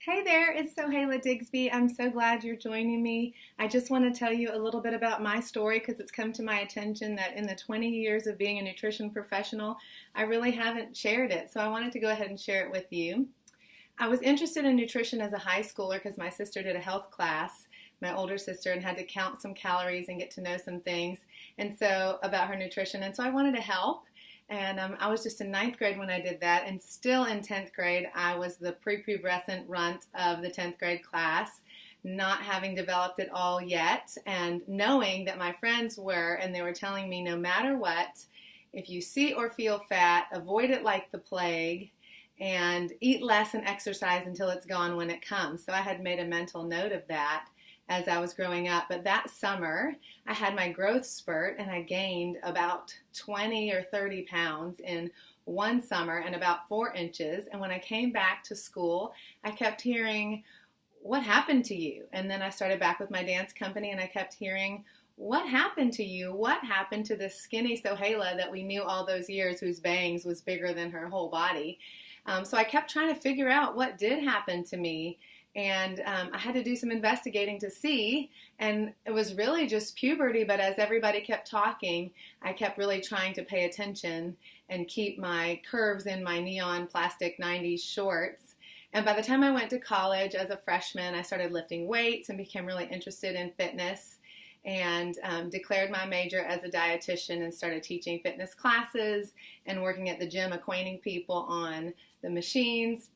Hey there, it's Sohaila Digsby. I'm so glad you're joining me. I just want to tell you a little bit about my story because it's come to my attention that in the 20 years of being a nutrition professional, I really haven't shared it. So I wanted to go ahead and share it with you. I was interested in nutrition as a high schooler because my sister did a health class, my older sister, and had to count some calories and get to know some things and so about her nutrition. And so I wanted to help. And I was just in ninth grade when I did that, and still in 10th grade, I was the prepubescent runt of the 10th grade class, not having developed it all yet, and knowing that my friends were, and they were telling me no matter what, if you see or feel fat, avoid it like the plague, and eat less and exercise until it's gone when it comes. So I had made a mental note of that as I was growing up. But that summer, I had my growth spurt and I gained about 20 or 30 pounds in one summer and about 4 inches. And when I came back to school, I kept hearing, "What happened to you?" And then I started back with my dance company and I kept hearing, "What happened to you? What happened to this skinny Sohaila that we knew all those years whose bangs was bigger than her whole body?" So I kept trying to figure out what did happen to me. And I had to do some investigating to see, and it was really just puberty, but as everybody kept talking, I kept really trying to pay attention and keep my curves in my neon plastic 90s shorts. And by the time I went to college as a freshman, I started lifting weights and became really interested in fitness and declared my major as a dietitian and started teaching fitness classes and working at the gym, acquainting people on the machines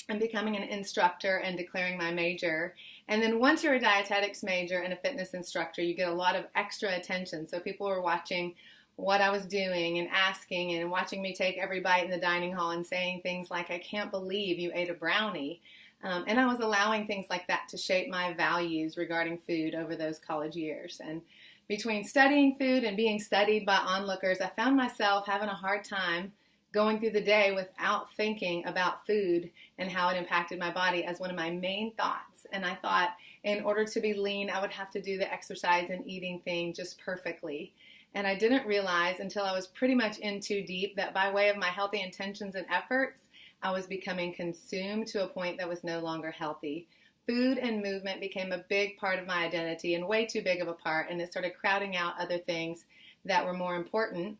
and becoming an instructor and declaring my major. And then once you're a dietetics major and a fitness instructor, you get a lot of extra attention. So people were watching what I was doing and asking and watching me take every bite in the dining hall and saying things like, "I can't believe you ate a brownie." And I was allowing things like that to shape my values regarding food over those college years. And between studying food and being studied by onlookers, I found myself having a hard time going through the day without thinking about food and how it impacted my body as one of my main thoughts. And I thought in order to be lean, I would have to do the exercise and eating thing just perfectly. And I didn't realize until I was pretty much in too deep that by way of my healthy intentions and efforts, I was becoming consumed to a point that was no longer healthy. Food and movement became a big part of my identity and way too big of a part, and it started crowding out other things that were more important.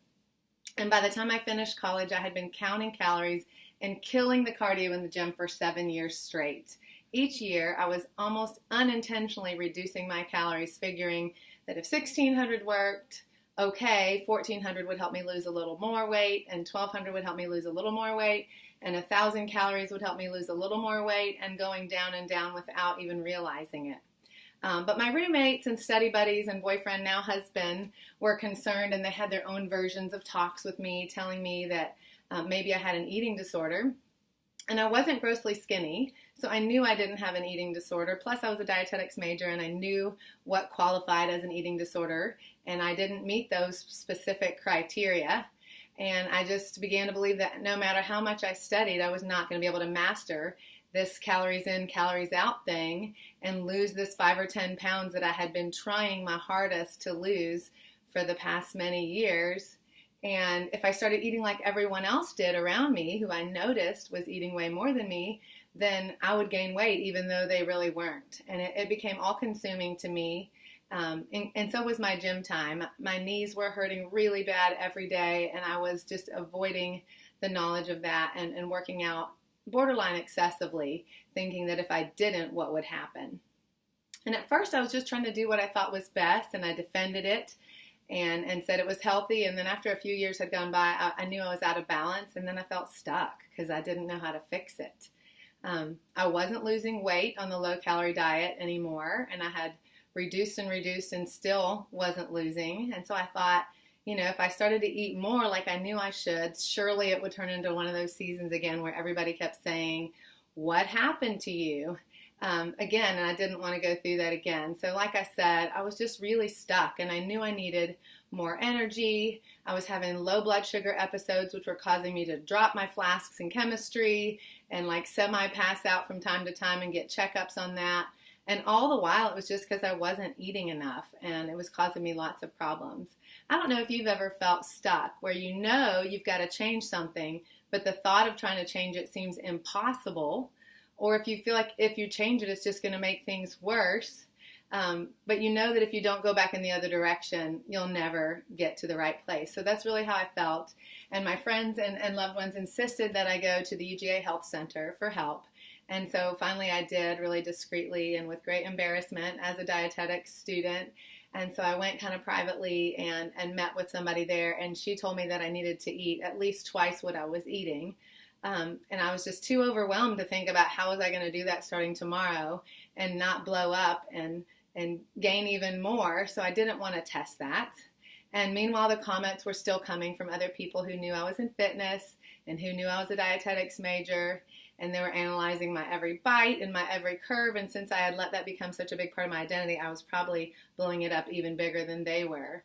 And by the time I finished college, I had been counting calories and killing the cardio in the gym for 7 years straight. Each year, I was almost unintentionally reducing my calories, figuring that if 1,600 worked, okay, 1,400 would help me lose a little more weight, and 1,200 would help me lose a little more weight, and 1,000 calories would help me lose a little more weight, and going down and down without even realizing it. But my roommates and study buddies and boyfriend, now husband, were concerned, and they had their own versions of talks with me, telling me that maybe I had an eating disorder. And I wasn't grossly skinny, so I knew I didn't have an eating disorder. Plus, I was a dietetics major, and I knew what qualified as an eating disorder, and I didn't meet those specific criteria. And I just began to believe that no matter how much I studied, I was not going to be able to master this calories in, calories out thing and lose this 5 or 10 pounds that I had been trying my hardest to lose for the past many years. And if I started eating like everyone else did around me, who I noticed was eating way more than me, then I would gain weight even though they really weren't. And it became all consuming to me. And so was my gym time. My knees were hurting really bad every day, and I was just avoiding the knowledge of that and working out borderline excessively, thinking that if I didn't, what would happen? And at first I was just trying to do what I thought was best, and I defended it and said it was healthy. And then after a few years had gone by, I knew I was out of balance, and then I felt stuck because I didn't know how to fix it. I wasn't losing weight on the low-calorie diet anymore, and I had reduced and still wasn't losing. And so I thought, if I started to eat more like I knew I should, surely it would turn into one of those seasons again where everybody kept saying, "What happened to you?" Again, and I didn't want to go through that again. So like I said, I was just really stuck, and I knew I needed more energy. I was having low blood sugar episodes, which were causing me to drop my flasks in chemistry and like semi-pass out from time to time and get checkups on that. And all the while, it was just because I wasn't eating enough, and it was causing me lots of problems. I don't know if you've ever felt stuck, where you've got to change something, but the thought of trying to change it seems impossible, or if you feel like if you change it, it's just going to make things worse. But you know that if you don't go back in the other direction, you'll never get to the right place. So that's really how I felt. And my friends and loved ones insisted that I go to the UGA Health Center for help. And so finally I did, really discreetly and with great embarrassment as a dietetics student. And so I went kind of privately and met with somebody there, and she told me that I needed to eat at least twice what I was eating. And I was just too overwhelmed to think about how was I going to do that starting tomorrow and not blow up and gain even more. So I didn't want to test that. And meanwhile, the comments were still coming from other people who knew I was in fitness and who knew I was a dietetics major. And they were analyzing my every bite and my every curve. And since I had let that become such a big part of my identity, I was probably blowing it up even bigger than they were.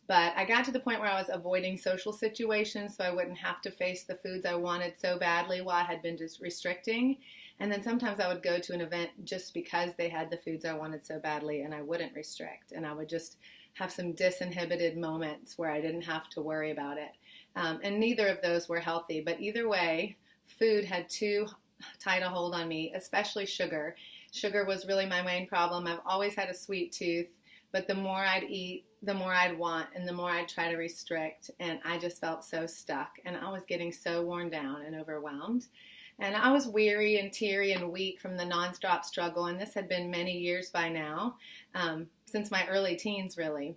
But I got to the point where I was avoiding social situations so I wouldn't have to face the foods I wanted so badly while I had been just restricting. And then sometimes I would go to an event just because they had the foods I wanted so badly, and I wouldn't restrict. And I would just have some disinhibited moments where I didn't have to worry about it. And neither of those were healthy. But either way, food had too tight a hold on me, especially sugar. Sugar was really my main problem. I've always had a sweet tooth, but the more I'd eat, the more I'd want, and the more I'd try to restrict. And I just felt so stuck, and I was getting so worn down and overwhelmed. And I was weary and teary and weak from the nonstop struggle, and this had been many years by now, since my early teens, really.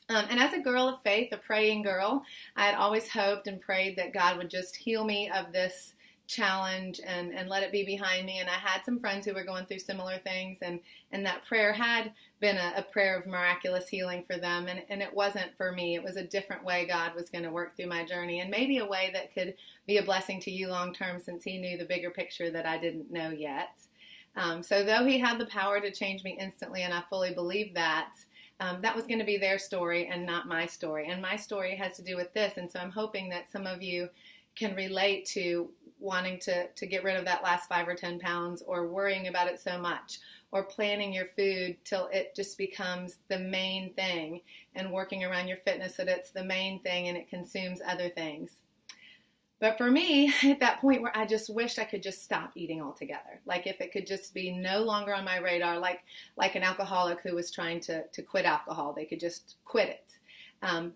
And as a girl of faith, a praying girl, I had always hoped and prayed that God would just heal me of this challenge and let it be behind me. And I had some friends who were going through similar things, and that prayer had been a prayer of miraculous healing for them. And it wasn't for me. It was a different way God was going to work through my journey, and maybe a way that could be a blessing to you long term, since he knew the bigger picture that I didn't know yet. So though he had the power to change me instantly, and I fully believe that, that was going to be their story and not my story. And my story has to do with this. And so I'm hoping that some of you can relate to wanting to get rid of that last 5 or 10 pounds, or worrying about it so much, or planning your food till it just becomes the main thing, and working around your fitness so that it's the main thing and it consumes other things. But for me, at that point where I just wished I could just stop eating altogether, like if it could just be no longer on my radar, like an alcoholic who was trying to quit alcohol, they could just quit it.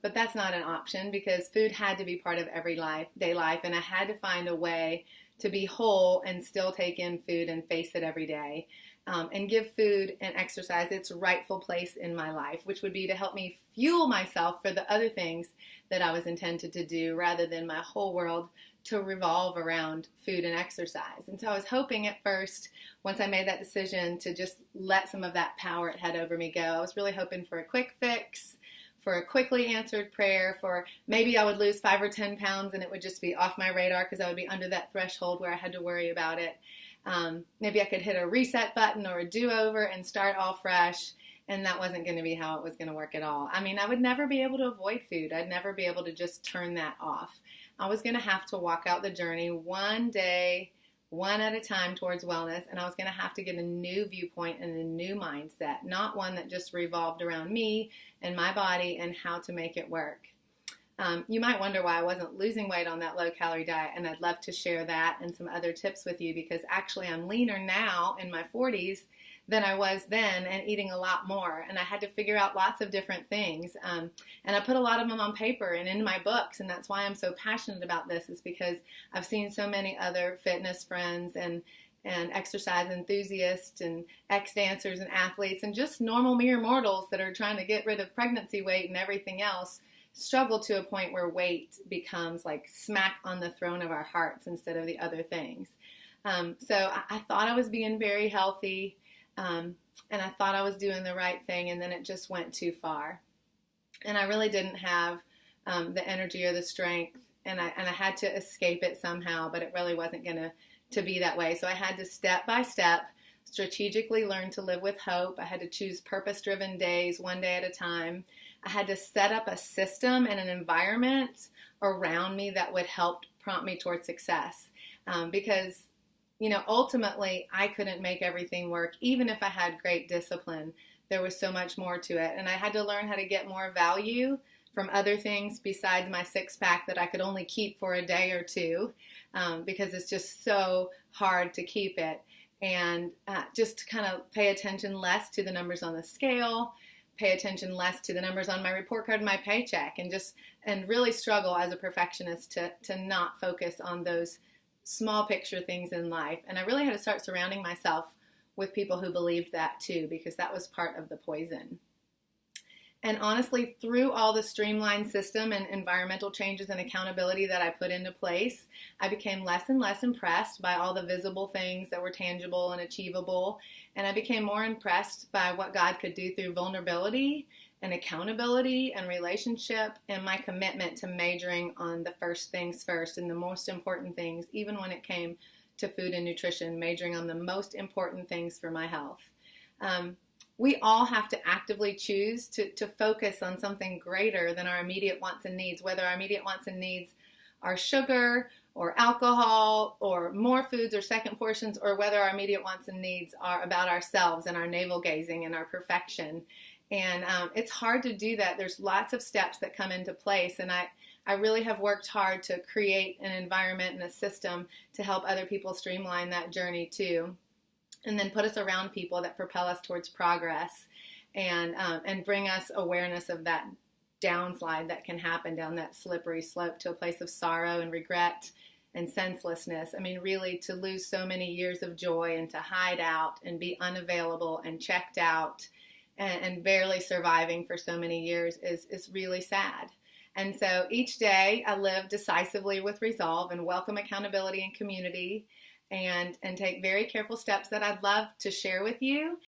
But that's not an option, because food had to be part of everyday life, and I had to find a way to be whole and still take in food and face it every day, and give food and exercise its rightful place in my life, which would be to help me fuel myself for the other things that I was intended to do, rather than my whole world to revolve around food and exercise. And so I was hoping at first, once I made that decision to just let some of that power it had over me go, I was really hoping for a quick fix, for a quickly answered prayer, for maybe I would lose 5 or 10 pounds and it would just be off my radar because I would be under that threshold where I had to worry about it. Maybe I could hit a reset button or a do-over and start all fresh, and that wasn't going to be how it was going to work at all. I mean, I would never be able to avoid food. I'd never be able to just turn that off. I was going to have to walk out the journey one day, one at a time towards wellness, and I was going to have to get a new viewpoint and a new mindset, not one that just revolved around me and my body and how to make it work. You might wonder why I wasn't losing weight on that low-calorie diet, and I'd love to share that and some other tips with you, because actually I'm leaner now in my 40s than I was then, and eating a lot more. And I had to figure out lots of different things. And I put a lot of them on paper and in my books, and that's why I'm so passionate about this, is because I've seen so many other fitness friends and exercise enthusiasts and ex-dancers and athletes and just normal mere mortals that are trying to get rid of pregnancy weight and everything else struggle to a point where weight becomes like smack on the throne of our hearts instead of the other things. So I thought I was being very healthy, and I thought I was doing the right thing, and then it just went too far. And I really didn't have the energy or the strength, and I had to escape it somehow, but it really wasn't going to be that way. So I had to step by step strategically learn to live with hope. I had to choose purpose-driven days, one day at a time. I had to set up a system and an environment around me that would help prompt me toward success, because ultimately I couldn't make everything work. Even if I had great discipline, there was so much more to it. And I had to learn how to get more value from other things besides my six pack that I could only keep for a day or two, because it's just so hard to keep it. And just to kind of pay attention less to the numbers on the scale, pay attention less to the numbers on my report card and my paycheck, and really struggle as a perfectionist to not focus on those small picture things in life. And I really had to start surrounding myself with people who believed that too, because that was part of the poison. And honestly, through all the streamlined system and environmental changes and accountability that I put into place, I became less and less impressed by all the visible things that were tangible and achievable. And I became more impressed by what God could do through vulnerability and accountability and relationship, and my commitment to majoring on the first things first and the most important things, even when it came to food and nutrition, majoring on the most important things for my health. We all have to actively choose to focus on something greater than our immediate wants and needs, whether our immediate wants and needs are sugar or alcohol or more foods or second portions, or whether our immediate wants and needs are about ourselves and our navel gazing and our perfection. And it's hard to do that. There's lots of steps that come into place, and I really have worked hard to create an environment and a system to help other people streamline that journey too. And then put us around people that propel us towards progress, and bring us awareness of that downslide that can happen down that slippery slope to a place of sorrow and regret and senselessness. I mean, really, to lose so many years of joy and to hide out and be unavailable and checked out and barely surviving for so many years is really sad. And so each day I live decisively with resolve and welcome accountability and community, and take very careful steps that I'd love to share with you.